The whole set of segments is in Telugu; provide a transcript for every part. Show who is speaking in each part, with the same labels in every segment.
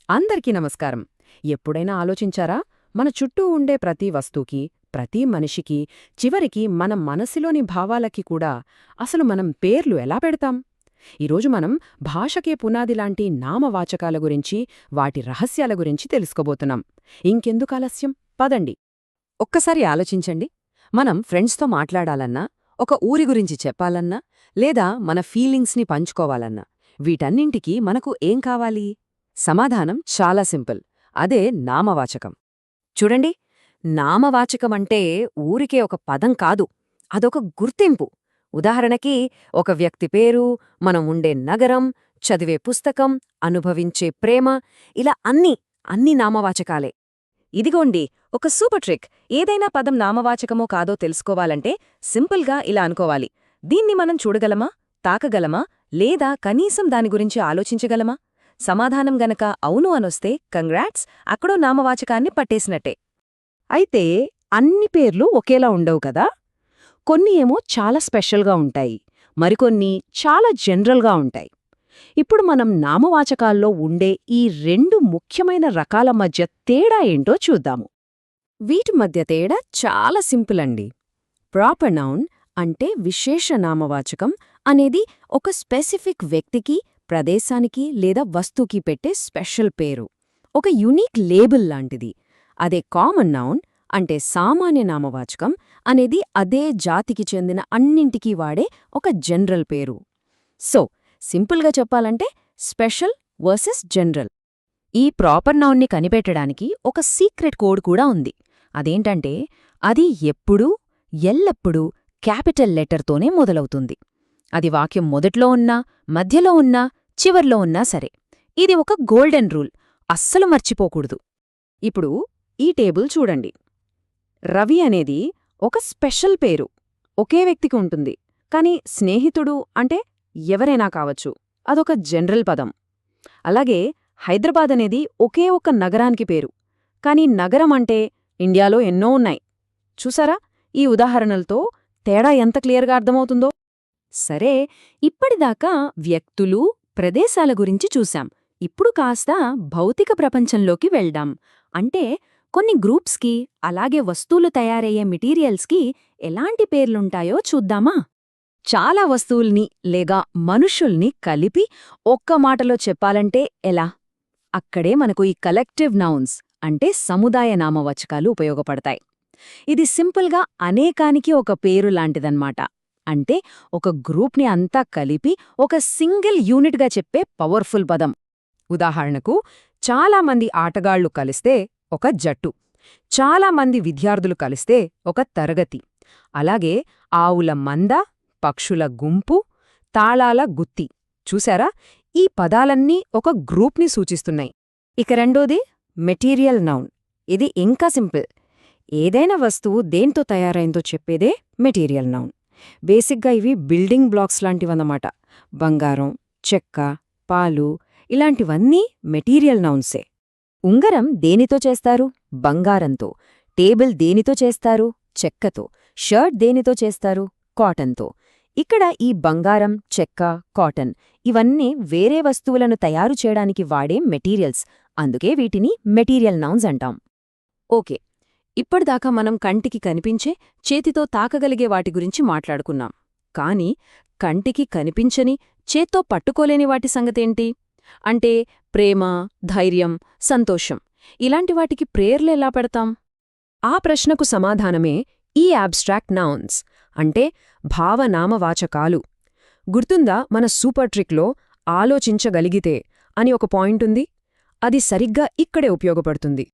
Speaker 1: అందరికీ నమస్కారం. ఎప్పుడైనా ఆలోచించారా? మన చుట్టూ ఉండే ప్రతి వస్తువుకి, ప్రతి మనిషికి, చివరికి మన మనసులోని భావాలకి కూడా అసలు మనం పేర్లు ఎలా పెడతాం? ఈరోజు మనం భాషకే పునాదిలాంటి నామవాచకాల గురించి, వాటి రహస్యాల గురించి తెలుసుకోబోతున్నాం. ఇంకెందుకు ఆలస్యం? పదండి. ఒక్కసారి ఆలోచించండి. మనం ఫ్రెండ్స్తో మాట్లాడాలన్నా, ఒక ఊరి గురించి చెప్పాలన్నా, లేదా మన ఫీలింగ్స్ని పంచుకోవాలన్నా, వీటన్నింటికీ మనకు ఏం కావాలి? సమాధానం చాలా సింపుల్. అదే నామవాచకం. చూడండి, నామవాచకమంటే ఊరికే ఒక పదం కాదు, అదొక గుర్తింపు. ఉదాహరణకి, ఒక వ్యక్తి పేరు, మనం ఉండే నగరం, చదివే పుస్తకం, అనుభవించే ప్రేమ, ఇలా అన్ని నామవాచకాలే. ఇదిగోండి ఒక సూపర్ ట్రిక్. ఏదైనా పదం నామవాచకమో కాదో తెలుసుకోవాలంటే సింపుల్గా ఇలా అనుకోవాలి: దీన్ని మనం చూడగలమా, తాకగలమా, లేదా కనీసం దాని గురించి ఆలోచించగలమా? సమాధానం గనక అవును అనొస్తే కంగ్రాట్స్, అక్కడో నామవాచకాన్ని పట్టేసినట్టే. అయితే అన్ని పేర్లు ఒకేలా ఉండవు కదా. కొన్ని ఏమో చాలా స్పెషల్గా ఉంటాయి, మరికొన్ని చాలా జనరల్గా ఉంటాయి. ఇప్పుడు మనం నామవాచకాల్లో ఉండే ఈ రెండు ముఖ్యమైన రకాల మధ్య తేడా ఏంటో చూద్దాము. వీటి మధ్య తేడా చాలా సింపుల్ అండి. ప్రాపర్ నౌన్ అంటే విశేష నామవాచకం అనేది ఒక స్పెసిఫిక్ వ్యక్తికి, ప్రదేశానికి లేదా వస్తువుకి పెట్టే స్పెషల్ పేరు, ఒక యునీక్ లేబుల్ లాంటిది. అదే కామన్ నౌన్ అంటే సామాన్య నామవాచకం అనేది అదే జాతికి చెందిన అన్నింటికీ వాడే ఒక జనరల్ పేరు. సో సింపుల్గా చెప్పాలంటే స్పెషల్ వర్సెస్ జనరల్. ఈ ప్రాపర్ నౌన్ని కనిపెట్టడానికి ఒక సీక్రెట్ కోడ్ కూడా ఉంది. అదేంటంటే అది ఎప్పుడూ, ఎల్లప్పుడూ క్యాపిటల్ లెటర్తోనే మొదలవుతుంది. అది వాక్యం మొదట్లో ఉన్నా, మధ్యలో ఉన్నా, చివర్లో ఉన్నా సరే. ఇది ఒక గోల్డెన్ రూల్, అస్సలు మర్చిపోకూడదు. ఇప్పుడు ఈ టేబుల్ చూడండి. రవి అనేది ఒక స్పెషల్ పేరు, ఒకే వ్యక్తికి ఉంటుంది. కాని స్నేహితుడు అంటే ఎవరైనా కావచ్చు, అదొక జనరల్ పదం. అలాగే హైదరాబాద్ అనేది ఒకే ఒక నగరానికి పేరు, కాని నగరం అంటే ఇండియాలో ఎన్నో ఉన్నాయి. చూసారా, ఈ ఉదాహరణలతో తేడా ఎంత క్లియర్గా అర్థమవుతుందో? సరే, ఇప్పటిదాకా వ్యక్తులు, ప్రదేశాల గురించి చూశాం. ఇప్పుడు కాస్త భౌతిక ప్రపంచంలోకి వెళ్దాం. అంటే కొన్ని గ్రూప్స్కి, అలాగే వస్తువులు తయారయ్యే మెటీరియల్స్కి ఎలాంటి పేర్లుంటాయో చూద్దామా? చాలా వస్తువుల్ని లేగా మనుషుల్ని కలిపి ఒక్క మాటలో చెప్పాలంటే ఎలా? అక్కడే మనకు ఈ కలెక్టివ్ నౌన్స్ అంటే సముదాయ నామవాచకాలు ఉపయోగపడతాయి. ఇది సింపుల్గా అనేకానికి ఒక పేరు లాంటిదన్నమాట. అంటే ఒక గ్రూప్ని అంతా కలిపి ఒక సింగిల్ యూనిట్గా చెప్పే పవర్ఫుల్ పదం. ఉదాహరణకు, చాలామంది ఆటగాళ్లు కలిస్తే ఒక జట్టు, చాలామంది విద్యార్థులు కలిస్తే ఒక తరగతి. అలాగే ఆవుల మంద, పక్షుల గుంపు, తాళాల గుత్తి. చూశారా, ఈ పదాలన్నీ ఒక గ్రూప్ని సూచిస్తున్నాయి. ఇక రెండోది మెటీరియల్ నౌన్. ఇది ఇంకా సింపుల్. ఏదైనా వస్తువు దేంతో తయారైందో చెప్పేదే మెటీరియల్ నౌన్. బేసిక్గా ఇవి బిల్డింగ్ బ్లాక్స్ లాంటివన్నమాట. బంగారం, చెక్క, పాలు ఇలాంటివన్నీ మెటీరియల్ నౌన్సే. ఉంగరం దేనితో చేస్తారు? బంగారంతో. టేబుల్ దేనితో చేస్తారు? చెక్కతో. షర్ట్ దేనితో చేస్తారు? కాటన్తో. ఇక్కడ ఈ బంగారం, చెక్క, కాటన్ ఇవన్నీ వేరే వస్తువులను తయారు చేయడానికి వాడే మెటీరియల్స్. అందుకే వీటిని మెటీరియల్ నౌన్స్ అంటాం. ఓకే, ఇప్పటిదాకా మనం కంటికి కనిపించే, చేతితో తాకగలిగే వాటి గురించి మాట్లాడుకున్నాం. కాని కంటికి కనిపించని, చేత్తో పట్టుకోలేని వాటి సంగతేంటి? అంటే ప్రేమ, ధైర్యం, సంతోషం ఇలాంటి వాటికి పేర్లెలా పెడతాం? ఆ ప్రశ్నకు సమాధానమే ఈ అబ్స్ట్రాక్ట్ నౌన్స్ అంటే భావనామవాచకాలు. గుర్తుందా మన సూపర్ ట్రిక్లో ఆలోచించగలిగితే అని ఒక పాయింటుంది? అది సరిగ్గా ఇక్కడే ఉపయోగపడుతుంది.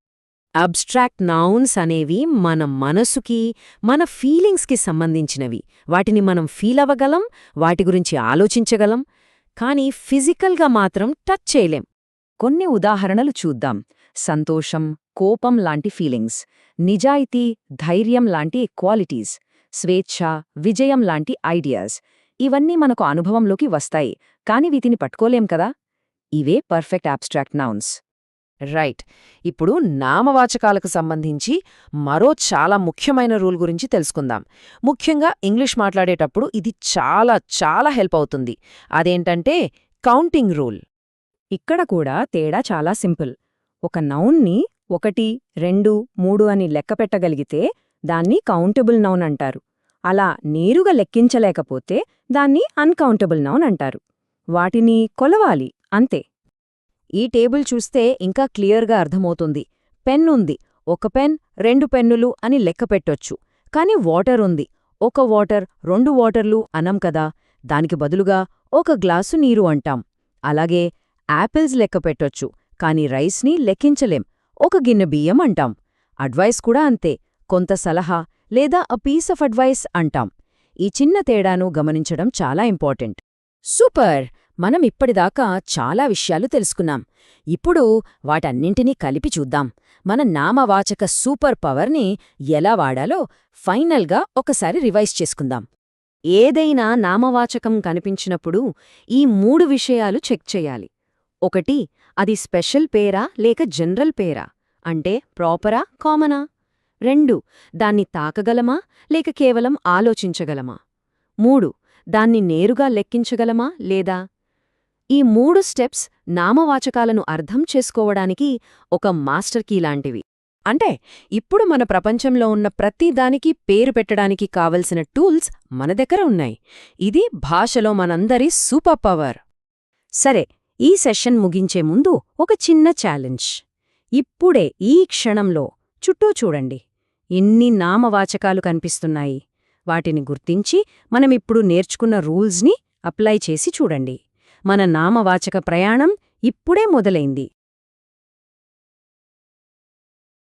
Speaker 1: అబ్స్ట్రాక్ట్ నౌన్స్ అనేవి మన మనసుకి, మన ఫీలింగ్స్కి సంబంధించినవి. వాటిని మనం ఫీల్ అవ్వగలం, వాటి గురించి ఆలోచించగలం, కానీ ఫిజికల్గా మాత్రం టచ్ చేయలేం. కొన్ని ఉదాహరణలు చూద్దాం. సంతోషం, కోపం లాంటి ఫీలింగ్స్, నిజాయితీ, ధైర్యం లాంటి క్వాలిటీస్, స్వేచ్ఛ, విజయం లాంటి ఐడియాస్ ఇవన్నీ మనకు అనుభవంలోకి వస్తాయి, కాని వీటిని పట్టుకోలేం కదా. ఇవే పర్ఫెక్ట్ అబ్స్ట్రాక్ట్ నౌన్స్. రైట్. ఇప్పుడు నామవాచకాలకు సంబంధించి మరో చాలా ముఖ్యమైన రూల్ గురించి తెలుసుకుందాం. ముఖ్యంగా ఇంగ్లీష్ మాట్లాడేటప్పుడు ఇది చాలా చాలా హెల్ప్ అవుతుంది. అదేంటంటే కౌంటింగ్ రూల్.
Speaker 2: ఇక్కడ కూడా తేడా చాలా సింపుల్. ఒక నౌన్ని 1, 2, 3 అని లెక్కపెట్టగలిగితే దాన్ని కౌంటబుల్ నౌన్ అంటారు. అలా నేరుగా లెక్కించలేకపోతే దాన్ని అన్కౌంటబుల్ నౌన్ అంటారు. వాటిని కొలవాలి అంతే. ఈ టేబుల్ చూస్తే ఇంకా క్లియర్గా అర్థమవుతుంది. పెన్ ఉంది, 1 పెన్ 2 పెన్నులు అని లెక్కపెట్టొచ్చు. కాని వాటర్ ఉంది, 1 వాటర్ 2 వాటర్లు అనం కదా. దానికి బదులుగా 1 గ్లాసు నీరు అంటాం. అలాగే యాపిల్స్ లెక్కపెట్టొచ్చు, కాని రైస్ని లెక్కించలేం, 1 గిన్నె బియ్యం అంటాం. అడ్వైస్ కూడా అంతే, కొంత సలహా లేదా అ పీస్ ఆఫ్ అడ్వైస్ అంటాం. ఈ చిన్న తేడాను గమనించడం చాలా ఇంపార్టెంట్.
Speaker 1: సూపర్! మనం ఇప్పటిదాకా చాలా విషయాలు తెలుసుకున్నాం. ఇప్పుడు వాటన్నింటినీ కలిపి చూద్దాం. మన నామవాచక సూపర్ పవర్ని ఎలా వాడాలో ఫైనల్గా ఒకసారి రివైజ్ చేసుకుందాం. ఏదైనా నామవాచకం కనిపించినప్పుడు ఈ 3 విషయాలు చెక్ చెయ్యాలి. 1, అది స్పెషల్ పేరా లేక జనరల్ పేరా, అంటే ప్రాపరా కామనా. 2, దాన్ని తాకగలమా లేక కేవలం ఆలోచించగలమా. 3, దాన్ని నేరుగా లెక్కించగలమా లేదా. ఈ 3 స్టెప్స్ నామవాచకాలను అర్థం చేసుకోవడానికి ఒక మాస్టర్ కీ లాంటివి. అంటే ఇప్పుడు మన ప్రపంచంలో ఉన్న ప్రతిదానికి పేరు పెట్టడానికి కావలసిన టూల్స్ మన దగ్గర ఉన్నాయి. ఇది భాషలో మనందరి సూపర్ పవర్. సరే, ఈ సెషన్ ముగించే ముందు ఒక చిన్న ఛాలెంజ్. ఇప్పుడే ఈ క్షణంలో చుట్టూ చూడండి. ఎన్ని నామవాచకాలు కనిపిస్తున్నాయి. వాటిని గుర్తించి మనమిప్పుడు నేర్చుకున్న రూల్స్ని అప్లై చేసి చూడండి. మన నామవాచక ప్రయాణం ఇప్పుడే మొదలైంది.